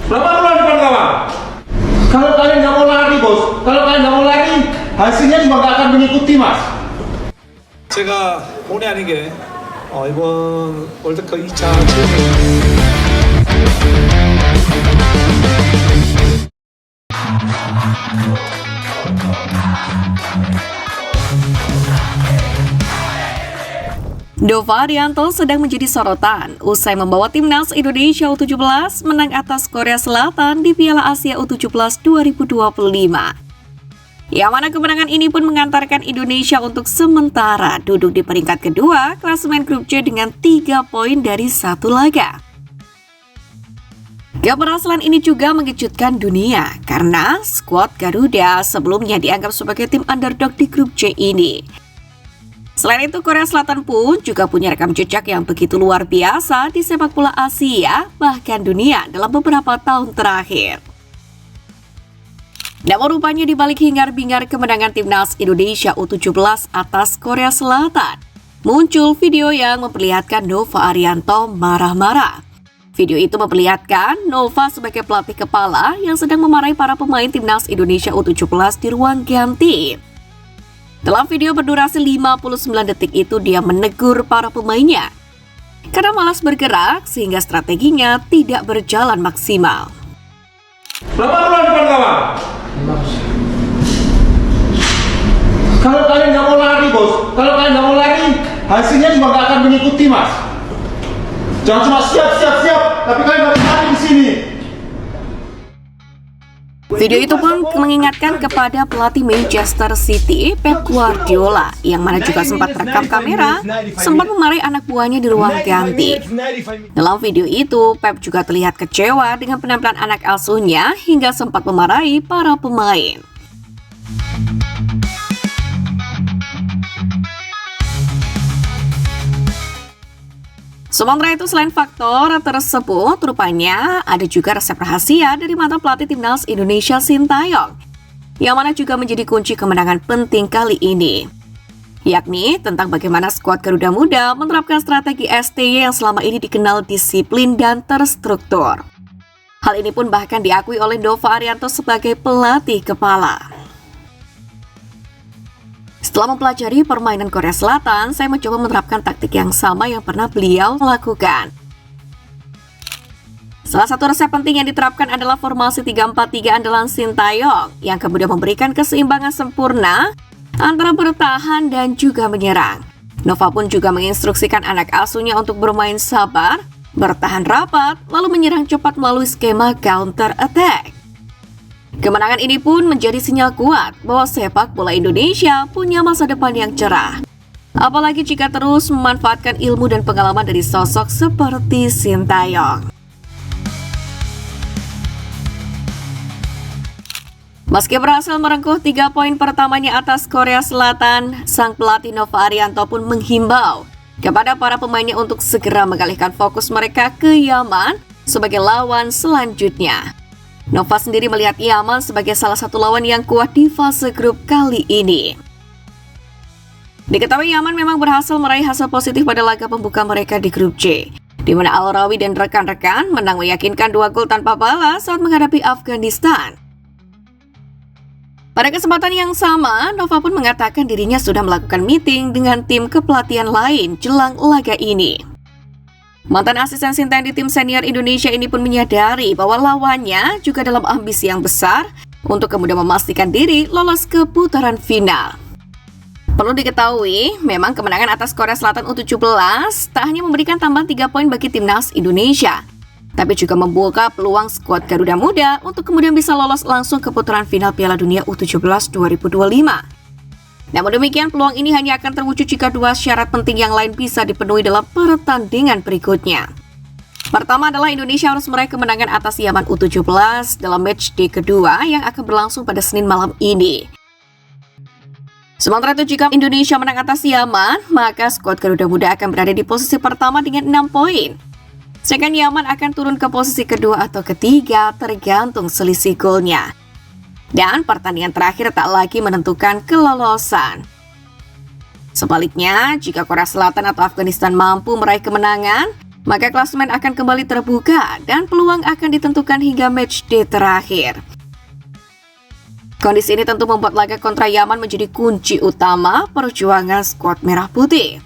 Berapa bulan depan kawan? Kalau kalian nggak mau lari bos, kalau kalian nggak mau lari, hasilnya juga nggak akan mengikuti mas. 제가 본의 아니게 이번 월드컵 2차 Nova Arianto sedang menjadi sorotan usai membawa timnas Indonesia U17 menang atas Korea Selatan di Piala Asia U17 2025. Yang mana kemenangan ini pun mengantarkan Indonesia untuk sementara duduk di peringkat kedua klasemen grup C dengan 3 poin dari 1 laga. Keberhasilan ini juga mengejutkan dunia karena skuad Garuda sebelumnya dianggap sebagai tim underdog di grup C ini. Selain itu, Korea Selatan pun juga punya rekam jejak yang begitu luar biasa di sepak bola Asia, bahkan dunia dalam beberapa tahun terakhir. Namun rupanya di balik hingar-bingar kemenangan timnas Indonesia U17 atas Korea Selatan, muncul video yang memperlihatkan Nova Arianto marah-marah. Video itu memperlihatkan Nova sebagai pelatih kepala yang sedang memarahi para pemain timnas Indonesia U17 di ruang ganti. Dalam video berdurasi 59 detik itu dia menegur para pemainnya karena malas bergerak sehingga strateginya tidak berjalan maksimal. Berapa bulan depan kawan? Kalau kalian nggak mau lari bos, kalau kalian nggak mau lari, hasilnya juga nggak akan mengikuti mas. Jangan cuma siap, tapi kalian nggak bisa lari di sini. Video itu pun mengingatkan kepada pelatih Manchester City, Pep Guardiola, yang mana juga sempat rekam kamera, sempat memarahi anak buahnya di ruang ganti. Dalam video itu, Pep juga terlihat kecewa dengan penampilan anak asuhnya hingga sempat memarahi para pemain. Sementara itu, selain faktor tersebut, rupanya ada juga resep rahasia dari mantan pelatih timnas Indonesia Sintayong, yang mana juga menjadi kunci kemenangan penting kali ini, yakni tentang bagaimana skuad Garuda Muda menerapkan strategi STY yang selama ini dikenal disiplin dan terstruktur. Hal ini pun bahkan diakui oleh Nova Arianto sebagai pelatih kepala. Setelah mempelajari permainan Korea Selatan, saya mencoba menerapkan taktik yang sama yang pernah beliau lakukan. Salah satu resep penting yang diterapkan adalah formasi 3-4-3 andalan Sintayong yang kemudian memberikan keseimbangan sempurna antara bertahan dan juga menyerang. Nova pun juga menginstruksikan anak asuhnya untuk bermain sabar, bertahan rapat, lalu menyerang cepat melalui skema counter attack. Kemenangan ini pun menjadi sinyal kuat bahwa sepak bola Indonesia punya masa depan yang cerah. Apalagi jika terus memanfaatkan ilmu dan pengalaman dari sosok seperti Sintayong. Meski berhasil merengkuh 3 poin pertamanya atas Korea Selatan, sang pelatih Nova Arianto pun menghimbau kepada para pemainnya untuk segera mengalihkan fokus mereka ke Yaman sebagai lawan selanjutnya. Nova sendiri melihat Yaman sebagai salah satu lawan yang kuat di fase grup kali ini. Diketahui Yaman memang berhasil meraih hasil positif pada laga pembuka mereka di grup C, di mana Al-Rawi dan rekan-rekan menang meyakinkan 2 gol tanpa balas saat menghadapi Afghanistan. Pada kesempatan yang sama, Nova pun mengatakan dirinya sudah melakukan meeting dengan tim kepelatihan lain jelang laga ini. Mantan asisten Sintayong di tim senior Indonesia ini pun menyadari bahwa lawannya juga dalam ambisi yang besar untuk kemudian memastikan diri lolos ke putaran final. Perlu diketahui, memang kemenangan atas Korea Selatan U17 tak hanya memberikan tambahan 3 poin bagi timnas Indonesia, tapi juga membuka peluang skuad Garuda Muda untuk kemudian bisa lolos langsung ke putaran final Piala Dunia U17 2025. Namun demikian, peluang ini hanya akan terwujud jika 2 syarat penting yang lain bisa dipenuhi dalam pertandingan berikutnya. Pertama adalah Indonesia harus meraih kemenangan atas Yaman U17 dalam match day kedua yang akan berlangsung pada Senin malam ini. Sementara itu, jika Indonesia menang atas Yaman, maka skuad Garuda Muda akan berada di posisi pertama dengan 6 poin. Sedangkan Yaman akan turun ke posisi kedua atau ketiga tergantung selisih golnya. Dan pertandingan terakhir tak lagi menentukan kelolosan. Sebaliknya, jika Korea Selatan atau Afghanistan mampu meraih kemenangan, maka klasemen akan kembali terbuka dan peluang akan ditentukan hingga matchday terakhir. Kondisi ini tentu membuat laga kontra Yaman menjadi kunci utama perjuangan skuad Merah Putih.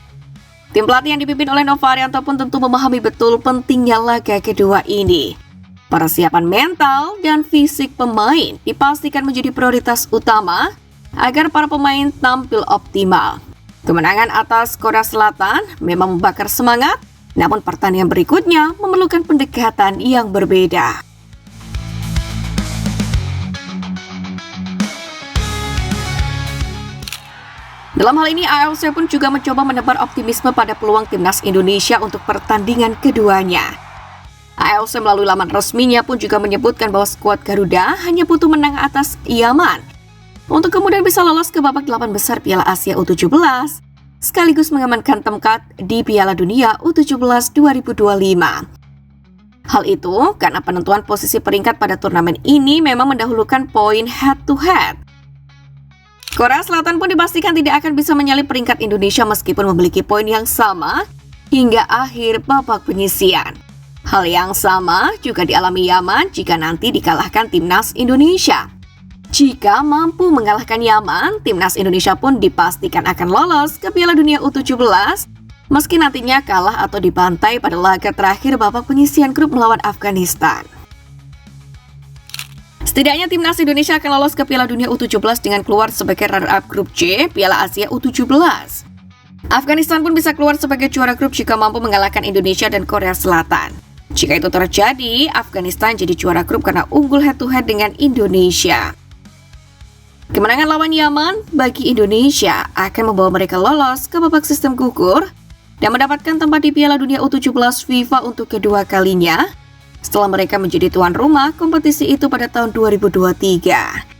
Tim pelatih yang dipimpin oleh Nova Arianto pun tentu memahami betul pentingnya laga kedua ini. Persiapan mental dan fisik pemain dipastikan menjadi prioritas utama agar para pemain tampil optimal. Kemenangan atas Korea Selatan memang membakar semangat, namun pertandingan berikutnya memerlukan pendekatan yang berbeda. Dalam hal ini, AFC pun juga mencoba menebar optimisme pada peluang timnas Indonesia untuk pertandingan keduanya. AFC melalui laman resminya pun juga menyebutkan bahwa skuad Garuda hanya butuh menang atas Yaman untuk kemudian bisa lolos ke babak 8 besar Piala Asia U17, sekaligus mengamankan tempat di Piala Dunia U17 2025. Hal itu karena penentuan posisi peringkat pada turnamen ini memang mendahulukan poin head-to-head. Korea Selatan pun dipastikan tidak akan bisa menyalip peringkat Indonesia meskipun memiliki poin yang sama hingga akhir babak penyisian. Hal yang sama juga dialami Yaman jika nanti dikalahkan timnas Indonesia. Jika mampu mengalahkan Yaman, timnas Indonesia pun dipastikan akan lolos ke Piala Dunia U17 meski nantinya kalah atau dibantai pada laga terakhir babak penyisian grup melawan Afghanistan. Setidaknya timnas Indonesia akan lolos ke Piala Dunia U17 dengan keluar sebagai runner-up grup C Piala Asia U17. Afghanistan pun bisa keluar sebagai juara grup jika mampu mengalahkan Indonesia dan Korea Selatan. Jika itu terjadi, Afghanistan jadi juara grup karena unggul head-to-head dengan Indonesia. Kemenangan lawan Yaman bagi Indonesia akan membawa mereka lolos ke babak sistem gugur dan mendapatkan tempat di Piala Dunia U17 FIFA untuk kedua kalinya setelah mereka menjadi tuan rumah kompetisi itu pada tahun 2023.